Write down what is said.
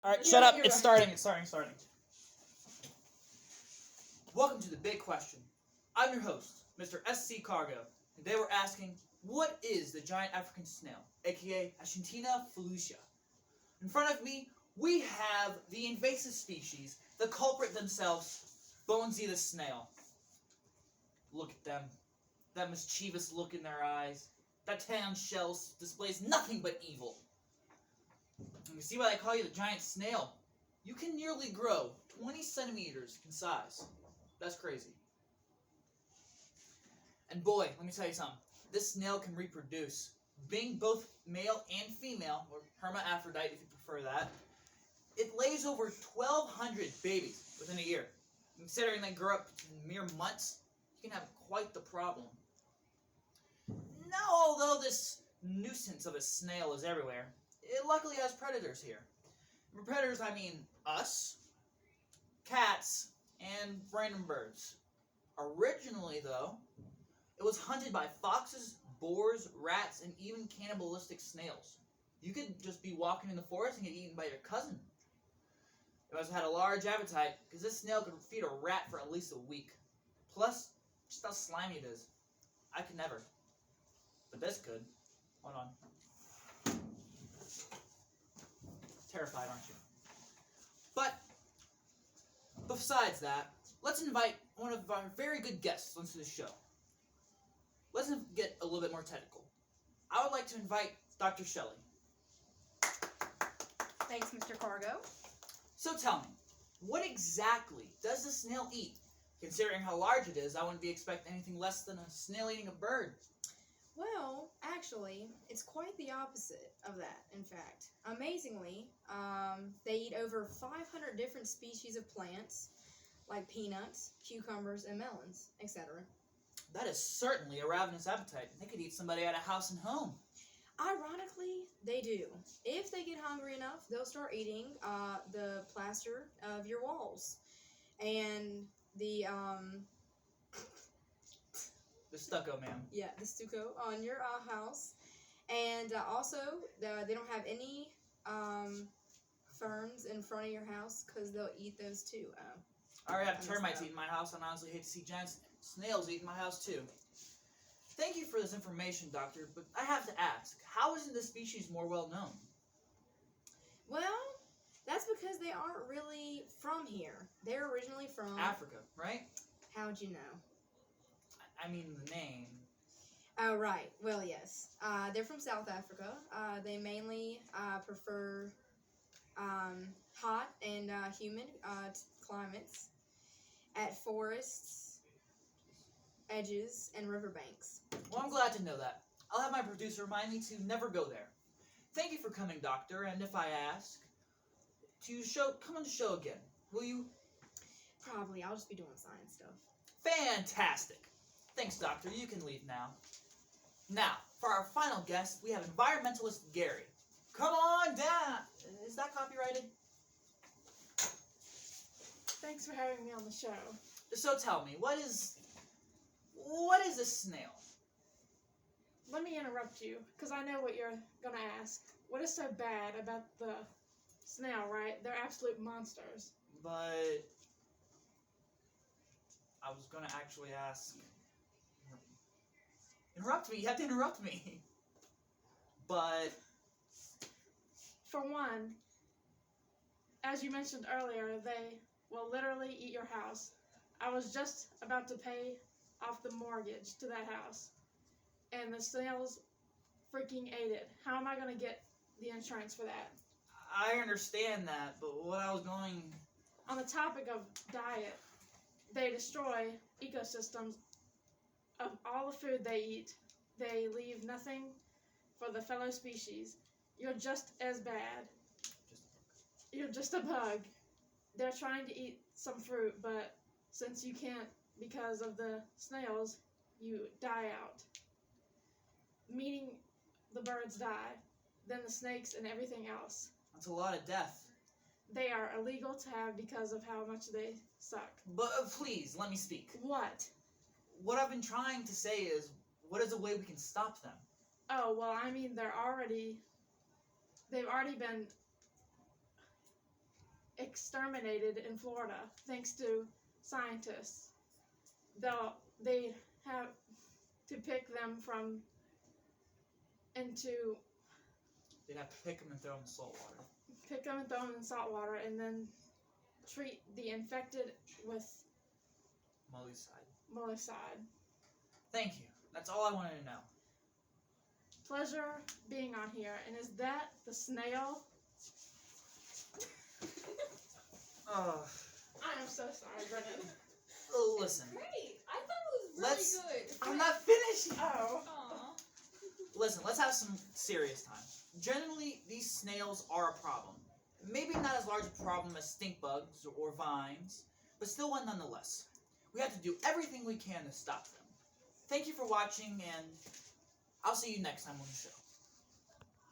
Alright, shut up. It's starting. It's starting. Welcome to the big question. I'm your host, Mr. SC Cargo. Today we're asking, what is the giant African snail, aka Ashantina felucia? In front of me, we have the invasive species, the culprit themselves, Bonesy the snail. Look at them. That mischievous look in their eyes. That tan shell displays nothing but evil. And you see why I call you the giant snail? You can nearly grow 20 centimeters in size. That's crazy. And boy, let me tell you something. This snail can reproduce. Being both male and female, or hermaphrodite if you prefer that, it lays over 1,200 babies within a year. Considering they grow up in mere months, you can have quite the problem. Now, although this nuisance of a snail is everywhere, it luckily has predators here. For predators, I mean us, cats, and random birds. Originally, though, it was hunted by foxes, boars, rats, and even cannibalistic snails. You could just be walking in the forest and get eaten by your cousin. It also had a large appetite, because this snail could feed a rat for at least a week. Plus, just how slimy it is. I could never. But this could. Hold on. Terrified, aren't you? But, besides that, let's invite one of our very good guests onto the show. Let's get a little bit more technical. I would like to invite Dr. Shelley. Thanks, Mr. Cargo. So tell me, what exactly does the snail eat? Considering how large it is, I wouldn't be expecting anything less than a snail eating a bird. Well, actually, it's quite the opposite of that, in fact. Amazingly, they eat over 500 different species of plants, like peanuts, cucumbers, and melons, etc. That is certainly a ravenous appetite. They could eat somebody out of house and home. Ironically, they do. If they get hungry enough, they'll start eating the plaster of your walls. And the stucco, ma'am. Yeah, the stucco on your house. And also, they don't have any ferns in front of your house because they'll eat those too. I already have termites eating my house, and I honestly hate to see giant snails eating my house too. Thank you for this information, Doctor, but I have to ask, how isn't this species more well known? Well, that's because they aren't really from here. They're originally from Africa, right? How'd you know? I mean the name. Oh, right. Well, yes. They're from South Africa. They mainly prefer hot and humid climates at forests, edges, and riverbanks. Well, I'm glad to know that. I'll have my producer remind me to never go there. Thank you for coming, Doctor, and if I ask come on the show again, will you? Probably. I'll just be doing science stuff. Fantastic. Thanks, Doctor. You can leave now. Now, for our final guest, we have environmentalist Gary. Come on down. Is that copyrighted? Thanks for having me on the show. So tell me, what is a snail? Let me interrupt you, because I know what you're going to ask. What is so bad about the snail, right? They're absolute monsters. But I was going to actually ask... Interrupt me. You have to interrupt me. But... For one, as you mentioned earlier, they will literally eat your house. I was just about to pay off the mortgage to that house, and the snails freaking ate it. How am I going to get the insurance for that? I understand that, but what I was going... On the topic of diet, they destroy ecosystems of all the food they eat. They leave nothing for the fellow species. You're just as bad. You're just a bug. They're trying to eat some fruit, but since you can't because of the snails, you die out. Meaning the birds die, then the snakes and everything else. That's a lot of death. They are illegal to have because of how much they suck. But please, let me speak. What? What I've been trying to say is, what is a way we can stop them? Oh, well, I mean, they've already been exterminated in Florida thanks to scientists. They have to pick them from into They'd have to pick them and throw them in salt water. pick them and throw them in salt water, and then treat the infected with Molicide. Thank you. That's all I wanted to know. Pleasure being on here. And is that the snail? Oh, I am so sorry, Brennan. listen. Great. I thought it was really good. I'm not finished. Oh. Aw. Listen, let's have some serious time. Generally, these snails are a problem. Maybe not as large a problem as stink bugs or vines, but still one nonetheless. We have to do everything we can to stop them. Thank you for watching, and I'll see you next time on the show.